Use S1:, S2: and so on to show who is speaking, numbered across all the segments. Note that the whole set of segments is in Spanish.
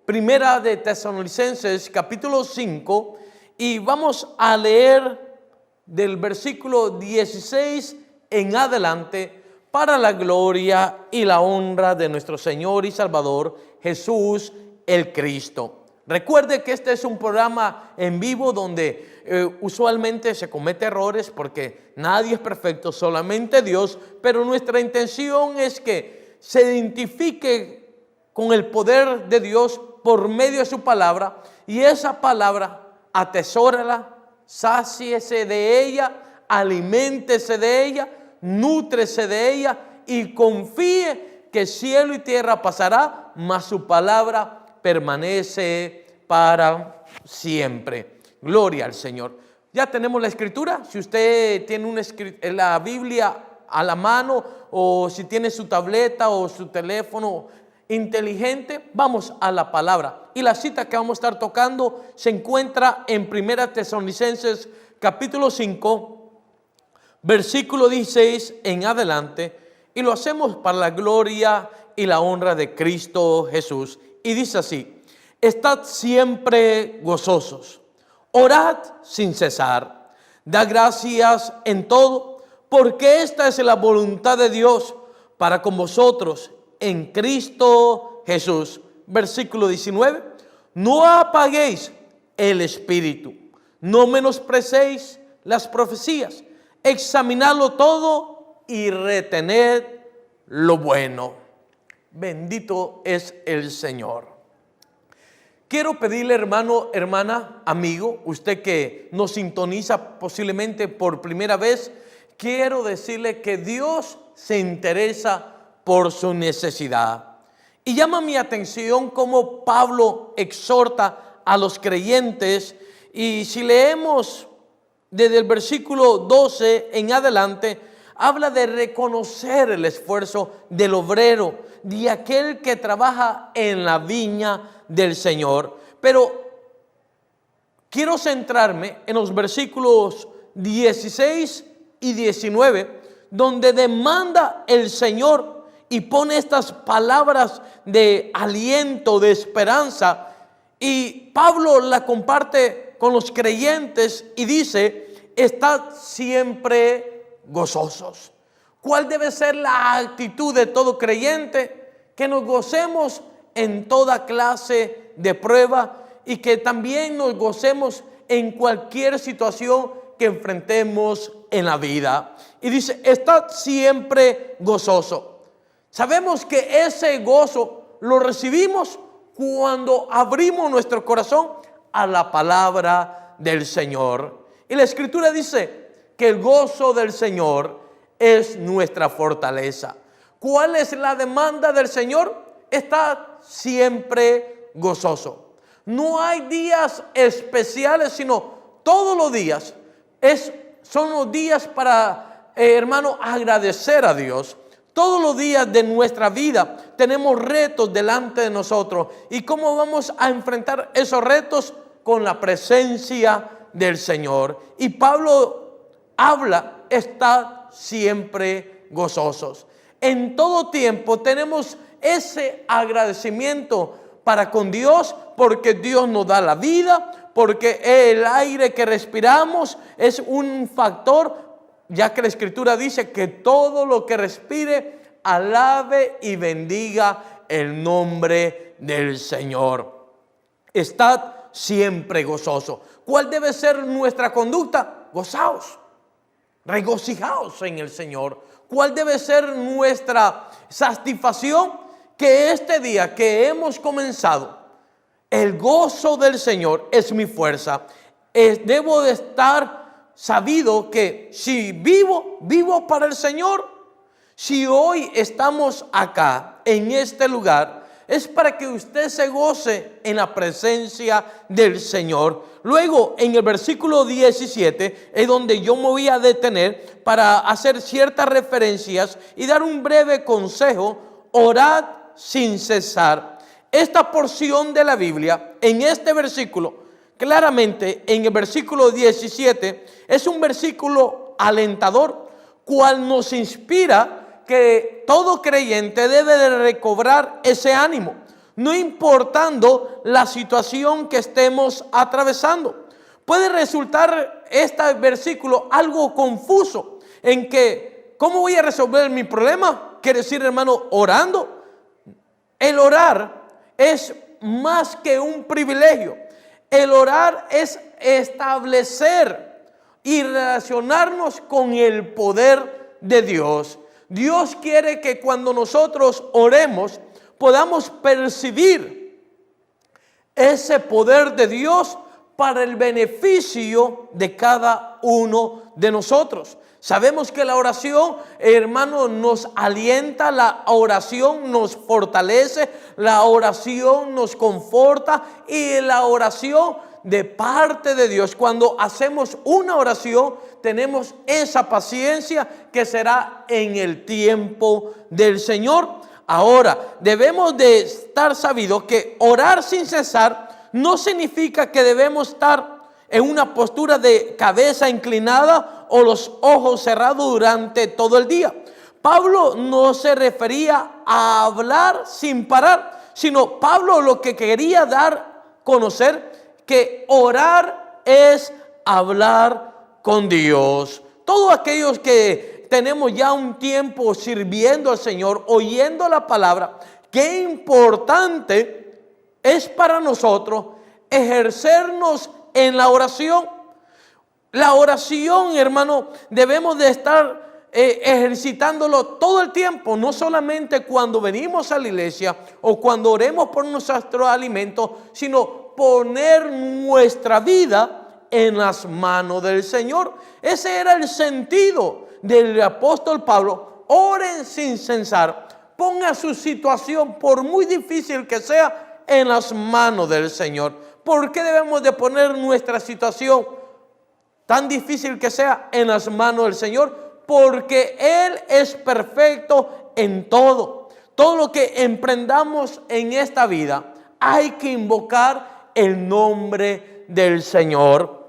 S1: Primera de Tesalonicenses capítulo 5 y vamos a leer del versículo 16 en adelante para la gloria y la honra de nuestro Señor y Salvador Jesús el Cristo. Recuerde que este es un programa en vivo donde usualmente se comete errores porque nadie es perfecto, solamente Dios, pero nuestra intención es que se identifique con el poder de Dios por medio de su palabra, y esa palabra atesórala, sáciese de ella, aliméntese de ella, nútrese de ella y confíe que cielo y tierra pasará, mas su palabra permanece para siempre. Gloria al Señor. Ya tenemos la escritura. Si usted tiene la Biblia a la mano, o si tiene su tableta o su teléfono inteligente, vamos a la palabra. Y la cita que vamos a estar tocando se encuentra en Primera Tesalonicenses capítulo 5, versículo 16 en adelante, y lo hacemos para la gloria y la honra de Cristo Jesús. Y dice así: estad siempre gozosos, orad sin cesar, da gracias en todo, porque esta es la voluntad de Dios para con vosotros en Cristo Jesús. Versículo 19: no apaguéis el espíritu, no menosprecéis las profecías, examinadlo todo y retened lo bueno. Bendito es el Señor. Quiero pedirle, hermano, hermana, amigo, usted que nos sintoniza posiblemente por primera vez, quiero decirle que Dios se interesa por su necesidad. Y llama mi atención cómo Pablo exhorta a los creyentes. Y si leemos desde el versículo 12 en adelante, habla de reconocer el esfuerzo del obrero, de aquel que trabaja en la viña del Señor. Pero quiero centrarme en los versículos 16 y 19, donde demanda el Señor y pone estas palabras de aliento, de esperanza. Y Pablo la comparte con los creyentes y dice: estad siempre gozosos. ¿Cuál debe ser la actitud de todo creyente? Que nos gocemos en toda clase de prueba y que también nos gocemos en cualquier situación que enfrentemos en la vida. Y dice: estad siempre gozoso. Sabemos que ese gozo lo recibimos cuando abrimos nuestro corazón a la palabra del Señor. Y la Escritura dice que el gozo del Señor es nuestra fortaleza. ¿Cuál es la demanda del Señor? Está siempre gozoso. No hay días especiales, sino todos los días son los días para, hermano, agradecer a Dios. Todos los días de nuestra vida tenemos retos delante de nosotros. ¿Y cómo vamos a enfrentar esos retos? Con la presencia del Señor. Y Pablo habla: estad siempre gozosos. En todo tiempo tenemos ese agradecimiento para con Dios, porque Dios nos da la vida, porque el aire que respiramos es un factor, ya que la Escritura dice que todo lo que respire alabe y bendiga el nombre del Señor. Estad siempre gozoso. ¿Cuál debe ser nuestra conducta? Gozaos, regocijaos en el Señor. ¿Cuál debe ser nuestra satisfacción? Que este día que hemos comenzado, el gozo del Señor es mi fuerza. Debo de estar sabido que si vivo para el Señor. Si hoy estamos acá en este lugar, es para que usted se goce en la presencia del Señor. Luego, en el versículo 17 es donde yo me voy a detener para hacer ciertas referencias y dar un breve consejo: orad sin cesar. Esta porción de la Biblia, en este versículo, claramente en el versículo 17, es un versículo alentador, cual nos inspira que todo creyente debe de recobrar ese ánimo. no importando la situación que estemos atravesando. Puede resultar este versículo algo confuso en que, ¿cómo voy a resolver mi problema? Quiere decir, hermano, orando. El orar es más que un privilegio. El orar es establecer y relacionarnos con el poder de Dios. Dios quiere que cuando nosotros oremos podamos percibir ese poder de Dios para el beneficio de cada uno de nosotros. Sabemos que la oración, hermano, nos alienta, la oración nos fortalece, la oración nos conforta y la oración de parte de Dios. Cuando hacemos una oración, tenemos esa paciencia que será en el tiempo del Señor. Ahora, debemos de estar sabidos que orar sin cesar no significa que debemos estar en una postura de cabeza inclinada o los ojos cerrados durante todo el día. Pablo no se refería a hablar sin parar, sino Pablo lo que quería dar a conocer que orar es hablar con Dios. Todos aquellos que tenemos ya un tiempo sirviendo al Señor, oyendo la palabra, qué importante es para nosotros ejercernos en la oración. La oración, hermano, debemos de estar ejercitándolo todo el tiempo, no solamente cuando venimos a la iglesia o cuando oremos por nuestro alimento, sino poner nuestra vida en las manos del Señor. Ese era el sentido del apóstol Pablo. Oren sin cesar, ponga su situación, por muy difícil que sea, en las manos del Señor. ¿Por qué debemos de poner nuestra situación, tan difícil que sea, en las manos del Señor? Porque Él es perfecto en todo. Todo lo que emprendamos en esta vida, hay que invocar el nombre del Señor.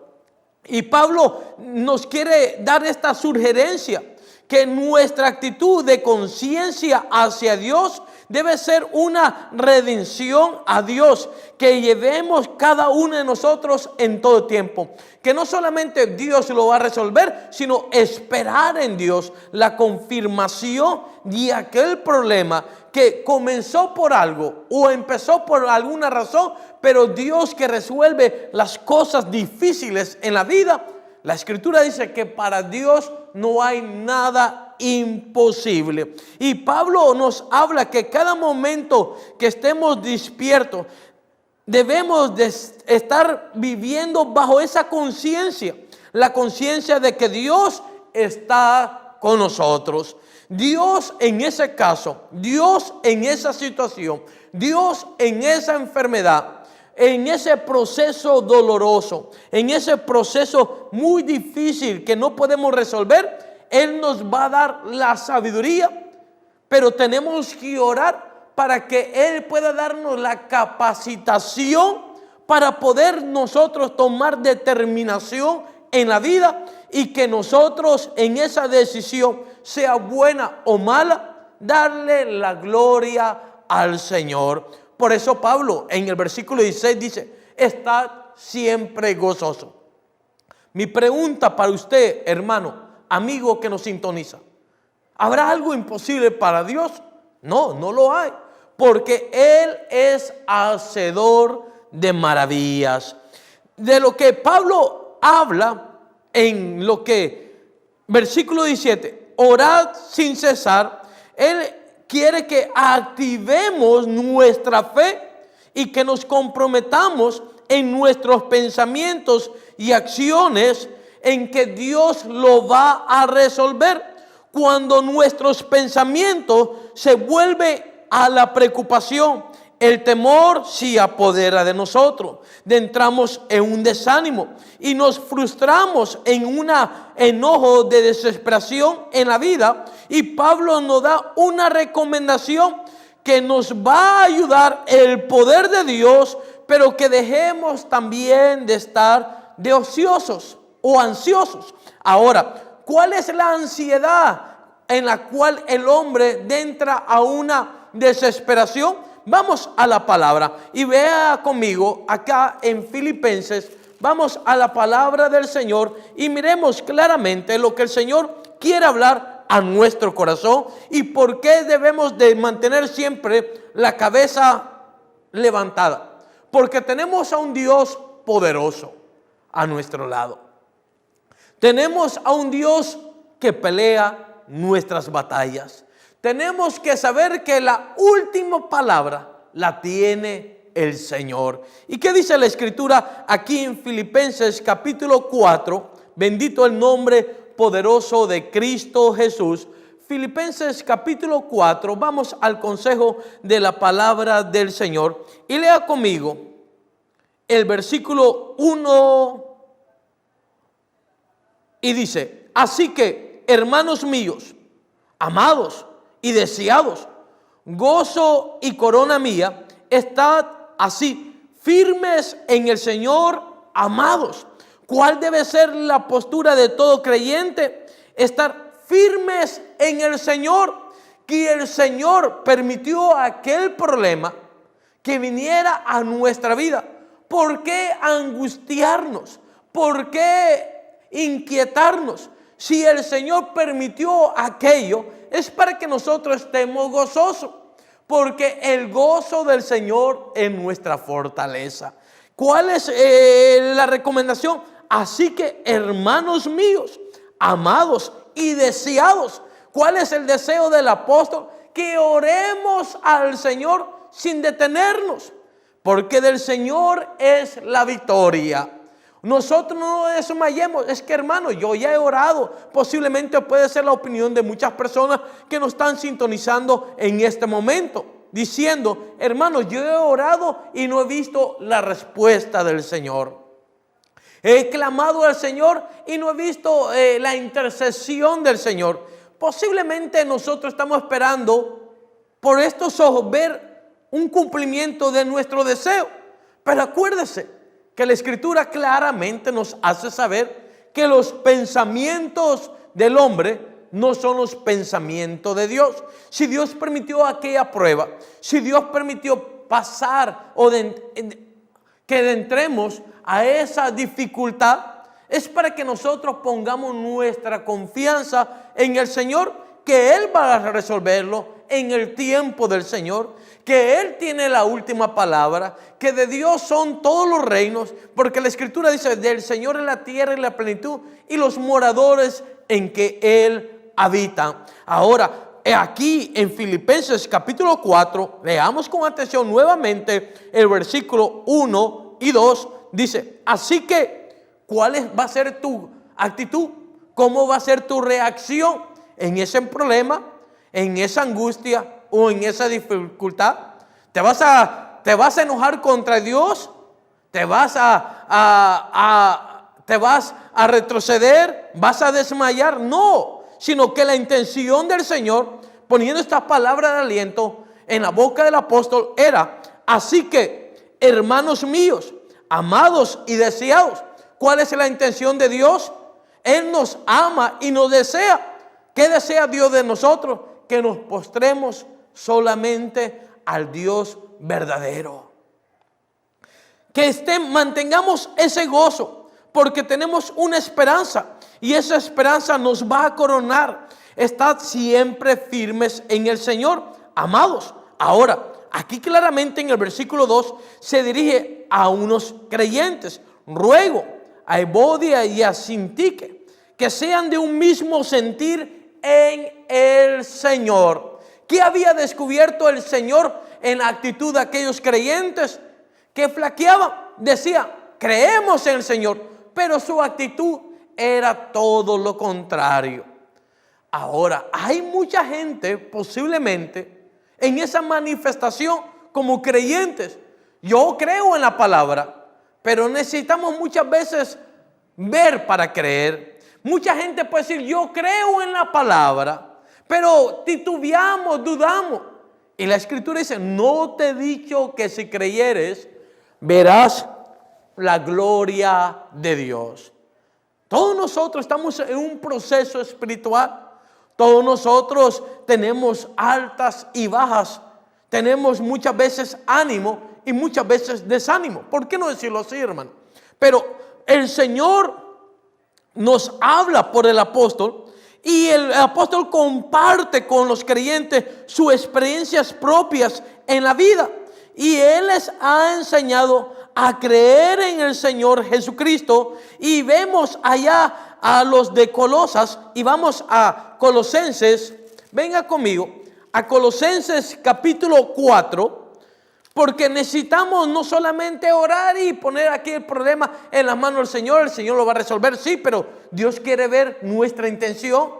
S1: Y Pablo nos quiere dar esta sugerencia, que nuestra actitud de conciencia hacia Dios debe ser una redención a Dios, que llevemos cada uno de nosotros en todo tiempo. Que no solamente Dios lo va a resolver, sino esperar en Dios la confirmación de aquel problema que comenzó por algo o empezó por alguna razón, pero Dios que resuelve las cosas difíciles en la vida. La Escritura dice que para Dios no hay nada imposible. Y Pablo nos habla que cada momento que estemos despiertos, debemos de estar viviendo bajo esa conciencia, la conciencia de que Dios está con nosotros. Dios en ese caso, Dios en esa situación, Dios en esa enfermedad, en ese proceso doloroso, en ese proceso muy difícil que no podemos resolver, Él nos va a dar la sabiduría, pero tenemos que orar para que Él pueda darnos la capacitación para poder nosotros tomar determinación en la vida y que nosotros en esa decisión, sea buena o mala, darle la gloria al Señor. Por eso Pablo en el versículo 16 dice, estad siempre gozoso. Mi pregunta para usted, hermano, amigo que nos sintoniza, ¿habrá algo imposible para Dios? No, no lo hay, porque Él es hacedor de maravillas. De lo que Pablo habla en lo que, versículo 17, orad sin cesar, Él quiere que activemos nuestra fe y que nos comprometamos en nuestros pensamientos y acciones en que Dios lo va a resolver. Cuando nuestros pensamientos se vuelven a la preocupación, el temor se apodera de nosotros, entramos en un desánimo y nos frustramos en un enojo de desesperación en la vida. Y Pablo nos da una recomendación que nos va a ayudar el poder de Dios, pero que dejemos también de estar de ociosos o ansiosos. Ahora, ¿cuál es la ansiedad en la cual el hombre entra a una desesperación? Vamos a la palabra y vea conmigo acá en Filipenses. Vamos a la palabra del Señor y miremos claramente lo que el Señor quiere hablar a nuestro corazón y por qué debemos de mantener siempre la cabeza levantada. Porque tenemos a un Dios poderoso a nuestro lado. Tenemos a un Dios que pelea nuestras batallas. Tenemos que saber que la última palabra la tiene el Señor. ¿Y qué dice la Escritura aquí en Filipenses capítulo 4? Bendito el nombre poderoso de Cristo Jesús. Filipenses capítulo 4, vamos al consejo de la palabra del Señor. Y lea conmigo el versículo 1 y dice: así que, hermanos míos, amados y deseados, gozo y corona mía, estad así firmes en el Señor, amados. ¿Cuál debe ser la postura de todo creyente? Estar firmes en el Señor. Que el Señor permitió aquel problema que viniera a nuestra vida. ¿Por qué angustiarnos? ¿Por qué inquietarnos? Si el Señor permitió aquello, es para que nosotros estemos gozosos. Porque el gozo del Señor es nuestra fortaleza. ¿Cuál es la recomendación? Así que, hermanos míos, amados y deseados. ¿Cuál es el deseo del apóstol? Que oremos al Señor sin detenernos. Porque del Señor es la victoria. Nosotros no desmayemos. Es que, hermano, yo ya he orado. Posiblemente puede ser la opinión de muchas personas que nos están sintonizando en este momento, diciendo: hermano, yo he orado y no he visto la respuesta del Señor. He clamado al Señor y no he visto la intercesión del Señor. Posiblemente nosotros estamos esperando por estos ojos ver un cumplimiento de nuestro deseo. Pero acuérdese que la Escritura claramente nos hace saber que los pensamientos del hombre no son los pensamientos de Dios. Si Dios permitió aquella prueba, si Dios permitió pasar o que entremos a esa dificultad, es para que nosotros pongamos nuestra confianza en el Señor, que Él va a resolverlo en el tiempo del Señor, que Él tiene la última palabra, que de Dios son todos los reinos, porque la Escritura dice: del Señor es la tierra y la plenitud, y los moradores en que Él habita. Ahora, aquí en Filipenses capítulo 4, leamos con atención nuevamente el versículo 1 y 2, dice: así que, ¿cuál va a ser tu actitud? ¿Cómo va a ser tu reacción en ese problema, en esa angustia o en esa dificultad? ¿Te vas a enojar contra Dios? ¿Te vas a retroceder? ¿Vas a desmayar? No, sino que la intención del Señor, poniendo estas palabras de aliento en la boca del apóstol, era: así que, hermanos míos, amados y deseados. ¿Cuál es la intención de Dios? Él nos ama y nos desea. ¿Qué desea Dios de nosotros? Que nos postremos solamente al Dios verdadero. Que mantengamos ese gozo, porque tenemos una esperanza y esa esperanza nos va a coronar. Estad siempre firmes en el Señor, amados. Ahora, aquí claramente en el versículo 2 se dirige a unos creyentes. Ruego a Evodia y a Sintique que sean de un mismo sentir en el Señor. ¿Qué había descubierto el Señor en la actitud de aquellos creyentes que flaqueaban? Decía: creemos en el Señor, pero su actitud era todo lo contrario. Ahora, hay mucha gente posiblemente en esa manifestación como creyentes. Yo creo en la palabra, pero necesitamos muchas veces ver para creer. Mucha gente puede decir: yo creo en la palabra, pero titubeamos, dudamos. Y la Escritura dice: no te he dicho que si creyeres verás la gloria de Dios. Todos nosotros estamos en un proceso espiritual. Todos nosotros tenemos altas y bajas. tenemos muchas veces ánimo y muchas veces desánimo. ¿Por qué no decirlo así, hermano? Pero el Señor nos habla por el apóstol y el apóstol comparte con los creyentes sus experiencias propias en la vida. Y Él les ha enseñado a creer en el Señor Jesucristo. Y vemos allá a los de Colosas y vamos a Colosenses. Venga conmigo a Colosenses capítulo 4, porque necesitamos no solamente orar y poner aquí el problema en las manos del Señor. El Señor lo va a resolver, sí, pero Dios quiere ver nuestra intención,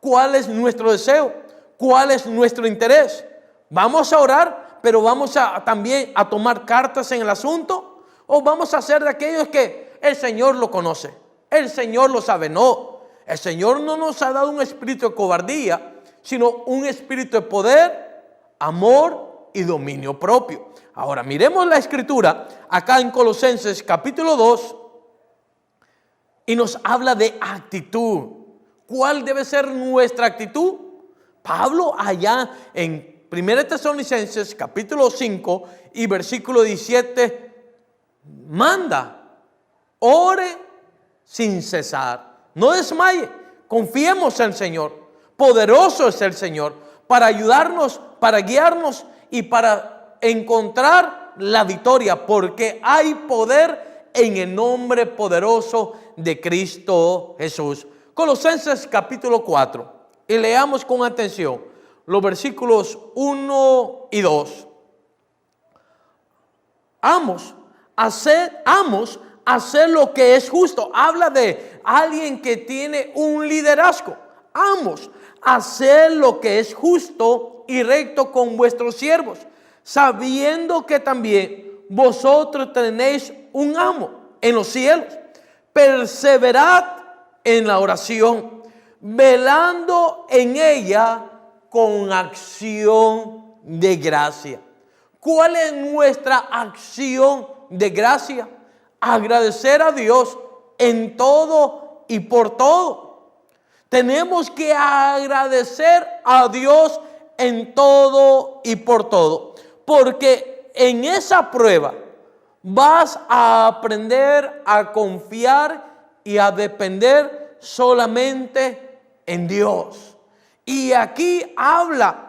S1: cuál es nuestro deseo, cuál es nuestro interés. Vamos a orar, pero vamos también a tomar cartas en el asunto, o vamos a ser de aquellos que el Señor lo conoce, el Señor lo sabe. No, el Señor no nos ha dado un espíritu de cobardía, sino un espíritu de poder, amor y dominio propio. Ahora miremos la escritura acá en Colosenses capítulo 2 y nos habla de actitud. ¿Cuál debe ser nuestra actitud? Pablo allá en 1 Tesalonicenses capítulo 5 y versículo 17 manda: ore sin cesar, no desmaye, confiemos en el Señor. Poderoso es el Señor para ayudarnos, para guiarnos y para encontrar la victoria, porque hay poder en el nombre poderoso de Cristo Jesús. Colosenses capítulo 4, y leamos con atención los versículos 1 y 2. Amos, hacer lo que es justo. Habla de alguien que tiene un liderazgo. Amos, hacer lo que es justo y recto con vuestros siervos, sabiendo que también vosotros tenéis un amo en los cielos. Perseverad en la oración, velando en ella con acción de gracia. ¿Cuál es nuestra acción de gracia? Agradecer a Dios en todo y por todo. Tenemos que agradecer a Dios en todo y por todo, porque en esa prueba vas a aprender a confiar y a depender solamente en Dios. Y aquí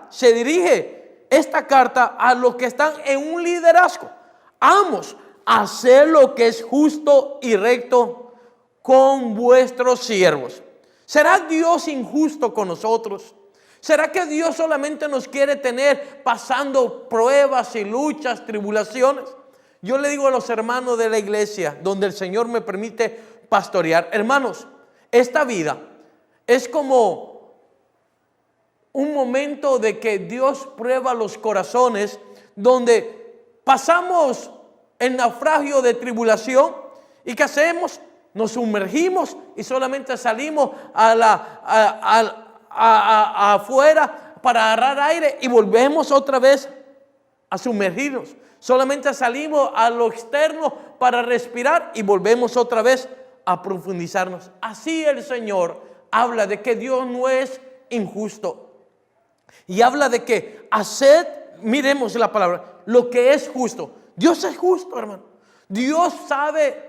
S1: se dirige esta carta a los que están en un liderazgo. Amos, hacer lo que es justo y recto con vuestros siervos. ¿Será Dios injusto con nosotros? ¿Será que Dios solamente nos quiere tener pasando pruebas y luchas, tribulaciones? Yo le digo a los hermanos de la iglesia, donde el Señor me permite pastorear: hermanos, esta vida es como un momento de que Dios prueba los corazones, donde pasamos el naufragio de tribulación. ¿Y qué hacemos? Nos sumergimos y solamente salimos afuera para agarrar aire y volvemos otra vez a sumergirnos. Solamente salimos a lo externo para respirar y volvemos otra vez a profundizarnos. Así el Señor habla de que Dios no es injusto. Y habla de que haced, miremos la palabra, lo que es justo. Dios es justo, hermano. Dios sabe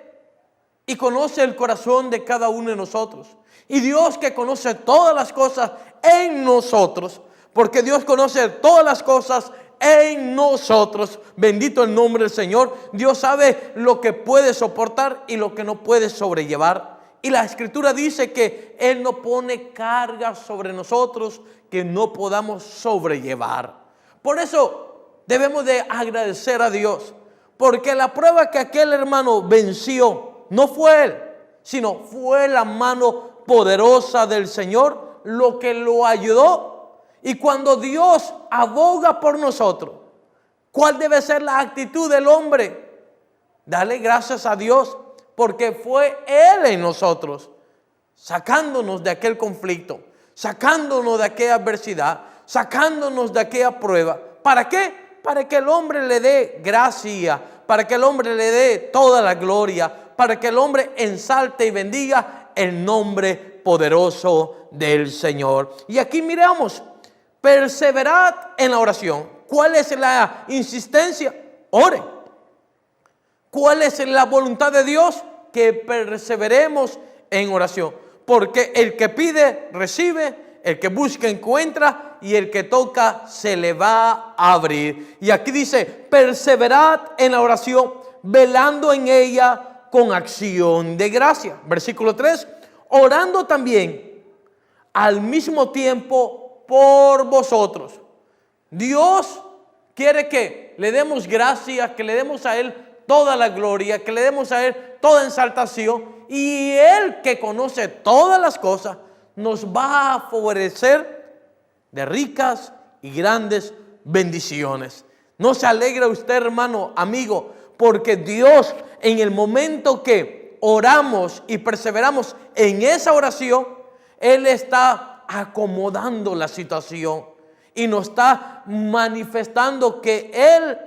S1: y conoce el corazón de cada uno de nosotros. Y Dios, que conoce todas las cosas en nosotros, porque Dios conoce todas las cosas en nosotros. Bendito el nombre del Señor. Dios sabe lo que puede soportar y lo que no puede sobrellevar. Y la Escritura dice que Él no pone cargas sobre nosotros que no podamos sobrellevar. Por eso debemos de agradecer a Dios, porque la prueba que aquel hermano venció no fue él, sino fue la mano poderosa del Señor lo que lo ayudó. Y cuando Dios aboga por nosotros, ¿cuál debe ser la actitud del hombre? Dale gracias a Dios, porque fue Él en nosotros, sacándonos de aquel conflicto, sacándonos de aquella adversidad, sacándonos de aquella prueba. ¿Para qué? Para que el hombre le dé gracia, para que el hombre le dé toda la gloria, para que el hombre ensalte y bendiga el nombre poderoso del Señor. Y aquí miramos: perseverad en la oración. ¿Cuál es la insistencia? Ore. ¿Cuál es la voluntad de Dios? Que perseveremos en oración. Porque el que pide, recibe, el que busca, encuentra, y el que toca, se le va a abrir. Y aquí dice, perseverad en la oración, velando en ella con acción de gracia. Versículo 3, orando también al mismo tiempo por vosotros. Dios quiere que le demos gracias, que le demos a Él toda la gloria, que le demos a Él toda exaltación, y Él, que conoce todas las cosas, nos va a favorecer de ricas y grandes bendiciones. ¿No se alegra usted, hermano, amigo? Porque Dios, en el momento que oramos y perseveramos en esa oración, Él está acomodando la situación y nos está manifestando que Él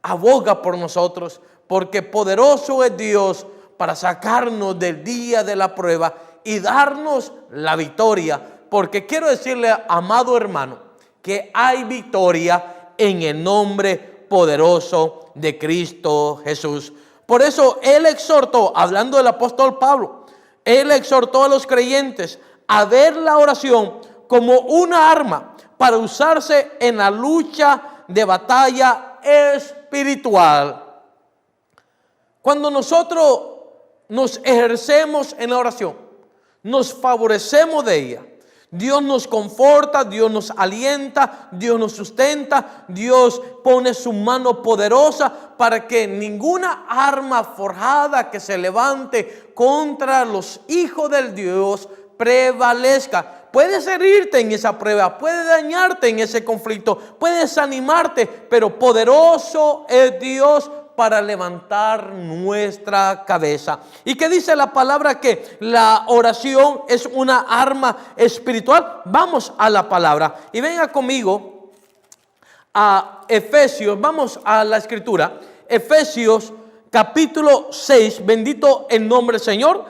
S1: aboga por nosotros, porque poderoso es Dios para sacarnos del día de la prueba y darnos la victoria. Porque quiero decirle, amado hermano, que hay victoria en el nombre poderoso de Cristo Jesús. Por eso Él exhortó, hablando del apóstol Pablo, Él exhortó a los creyentes a ver la oración como una arma para usarse en la lucha de batalla espiritual. Cuando nosotros nos ejercemos en la oración, nos favorecemos de ella. Dios nos conforta, Dios nos alienta, Dios nos sustenta, Dios pone su mano poderosa para que ninguna arma forjada que se levante contra los hijos del Dios prevalezca. Puedes herirte en esa prueba, puede dañarte en ese conflicto, puedes desanimarte, pero poderoso es Dios para levantar nuestra cabeza. ¿Y qué dice la palabra? Que la oración es una arma espiritual. Vamos a la palabra y venga conmigo a Efesios. Vamos a la escritura. Efesios capítulo 6. Bendito el nombre del Señor.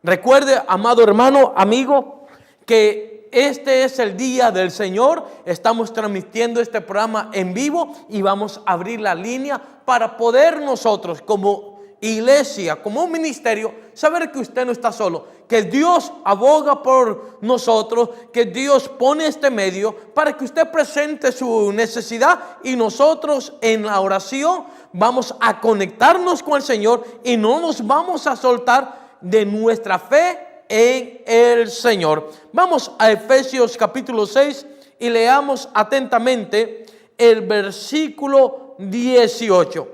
S1: Recuerde, amado hermano, amigo, que este es el día del Señor. Estamos transmitiendo este programa en vivo y vamos a abrir la línea para poder nosotros como iglesia, como un ministerio, saber que usted no está solo, que Dios aboga por nosotros, que Dios pone este medio para que usted presente su necesidad y nosotros en la oración vamos a conectarnos con el Señor y no nos vamos a soltar de nuestra fe en el Señor. Vamos a Efesios capítulo 6 y leamos atentamente el versículo 18.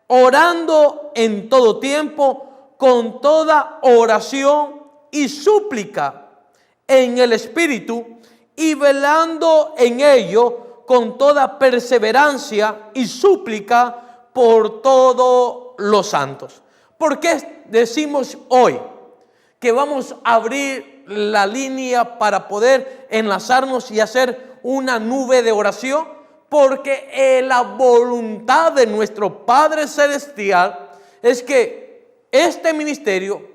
S1: Orando en todo tiempo, con toda oración y súplica en el Espíritu, y velando en ello con toda perseverancia y súplica por todos los santos. ¿Por qué decimos hoy que vamos a abrir la línea para poder enlazarnos y hacer una nube de oración? Porque la voluntad de nuestro Padre Celestial es que este ministerio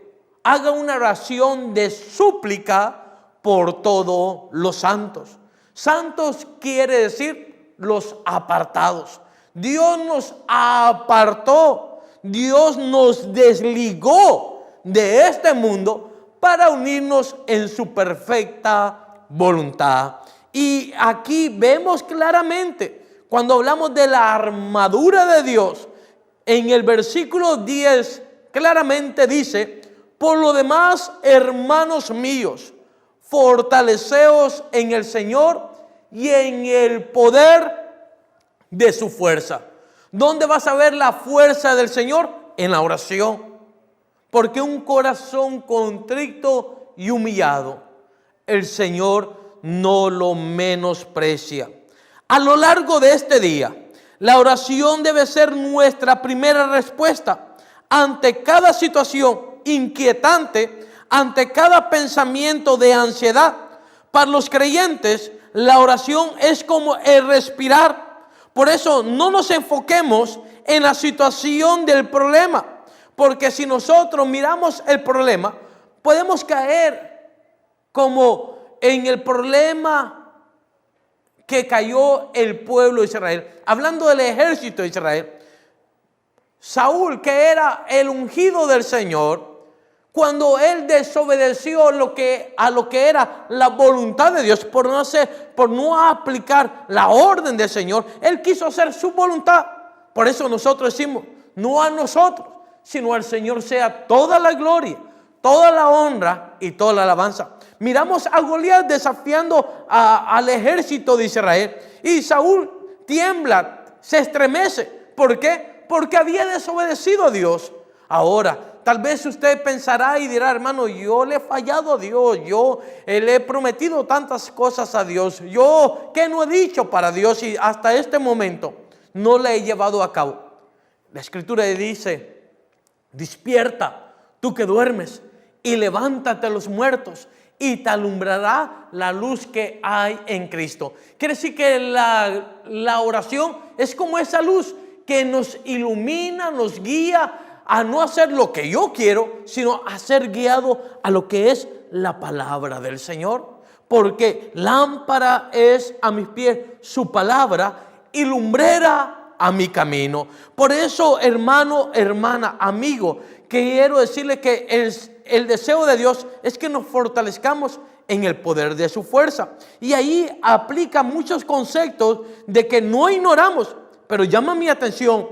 S1: haga una oración de súplica por todos los santos. Santos quiere decir los apartados. Dios nos apartó, Dios nos desligó de este mundo para unirnos en su perfecta voluntad. Y aquí vemos claramente, cuando hablamos de la armadura de Dios, en el versículo 10 claramente dice: por lo demás, hermanos míos, fortaleceos en el Señor y en el poder de su fuerza. ¿Dónde vas a ver la fuerza del Señor? En la oración. Porque un corazón contrito y humillado, el Señor no lo menosprecia. A lo largo de este día, la oración debe ser nuestra primera respuesta ante cada situación inquietante, ante cada pensamiento de ansiedad. Para los creyentes, la oración es como el respirar. Por eso no nos enfoquemos en la situación del problema, porque si nosotros miramos el problema, podemos caer como en el problema que cayó el pueblo de Israel, hablando del ejército de Israel, Saúl, que era el ungido del Señor, cuando él desobedeció a lo que era la voluntad de Dios, por no aplicar la orden del Señor, él quiso hacer su voluntad. Por eso nosotros decimos, no a nosotros, sino al Señor sea toda la gloria, toda la honra y toda la alabanza. Miramos a Goliat desafiando al ejército de Israel, y Saúl tiembla, se estremece. ¿Por qué? Porque había desobedecido a Dios. Ahora, tal vez usted pensará y dirá, hermano, yo le he fallado a Dios, yo le he prometido tantas cosas a Dios, yo ¿qué no he dicho para Dios? Y hasta este momento no le he llevado a cabo. La Escritura dice, despierta, tú que duermes, y levántate a los muertos, y te alumbrará la luz que hay en Cristo. Quiere decir que la oración es como esa luz que nos ilumina, nos guía a no hacer lo que yo quiero, sino a ser guiado a lo que es la palabra del Señor. Porque lámpara es a mis pies su palabra y lumbrera a mi camino. Por eso, hermano, hermana, amigo, quiero decirle que el deseo de Dios es que nos fortalezcamos en el poder de su fuerza. Y ahí aplica muchos conceptos de que no ignoramos. Pero llama mi atención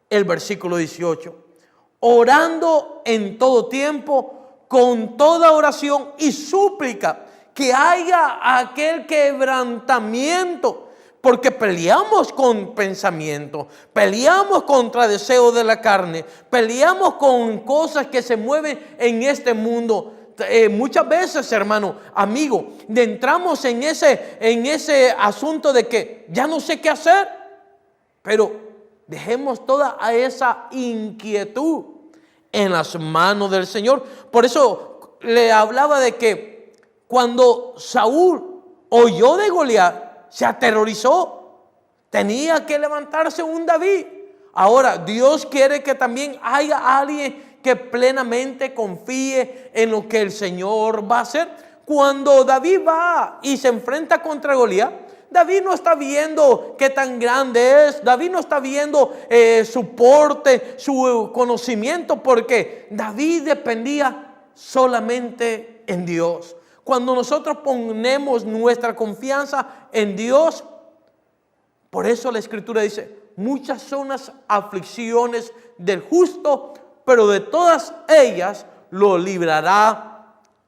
S1: el versículo 18. Orando en todo tiempo, con toda oración y súplica, que haya aquel quebrantamiento, porque peleamos con pensamiento, peleamos contra deseos de la carne, peleamos con cosas que se mueven en este mundo. Muchas veces, hermano, amigo, entramos en ese asunto de que ya no sé qué hacer, pero dejemos toda esa inquietud en las manos del Señor. Por eso le hablaba de que cuando Saúl oyó de Goliat, se aterrorizó. Tenía que levantarse un David. Ahora, Dios quiere que también haya alguien que plenamente confíe en lo que el Señor va a hacer. Cuando David va y se enfrenta contra Goliat, David no está viendo qué tan grande es, David no está viendo su porte, su conocimiento, porque David dependía solamente en Dios. Cuando nosotros ponemos nuestra confianza en Dios, por eso la Escritura dice, muchas son las aflicciones del justo, pero de todas ellas lo librará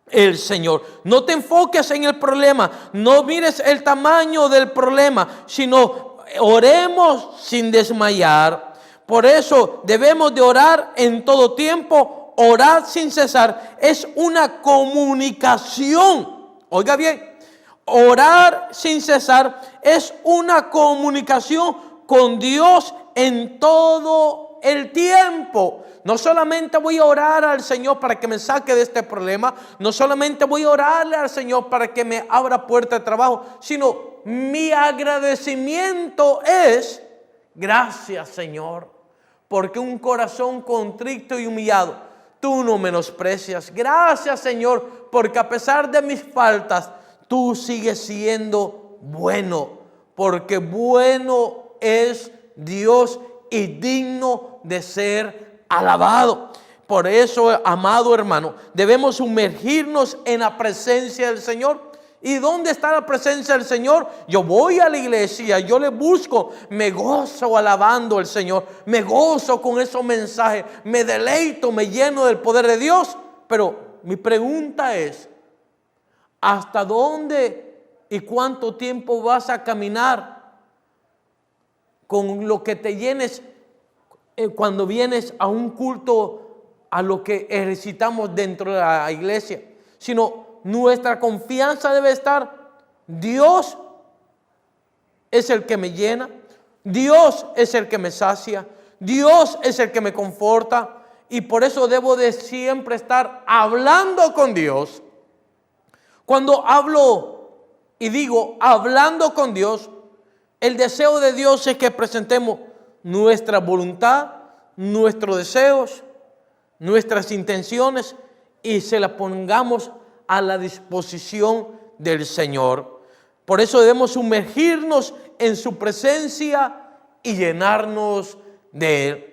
S1: el Señor. No te enfoques en el problema, no mires el tamaño del problema, sino oremos sin desmayar. Por eso debemos de orar en todo tiempo, orar sin cesar. Es una comunicación. Oiga bien, orar sin cesar es una comunicación con Dios en todo el tiempo. No solamente voy a orar al Señor para que me saque de este problema, no solamente voy a orarle al Señor para que me abra puerta de trabajo, sino mi agradecimiento es, gracias Señor, porque un corazón contrito y humillado, tú no menosprecias. Gracias Señor, porque a pesar de mis faltas, tú sigues siendo bueno, porque bueno es Dios y digno de ser alabado. Por eso, amado hermano, debemos sumergirnos en la presencia del Señor. ¿Y dónde está la presencia del Señor? Yo voy a la iglesia, yo le busco, me gozo alabando al Señor, me gozo con esos mensajes, me deleito, me lleno del poder de Dios. Pero mi pregunta es, ¿hasta dónde y cuánto tiempo vas a caminar con lo que te llenes cuando vienes a un culto, a lo que ejercitamos dentro de la iglesia? Sino nuestra confianza debe estar, Dios es el que me llena, Dios es el que me sacia, Dios es el que me conforta, y por eso debo de siempre estar hablando con Dios. Cuando hablo y digo hablando con Dios, el deseo de Dios es que presentemos nuestra voluntad, nuestros deseos, nuestras intenciones y se las pongamos a la disposición del Señor. Por eso debemos sumergirnos en su presencia y llenarnos de Él.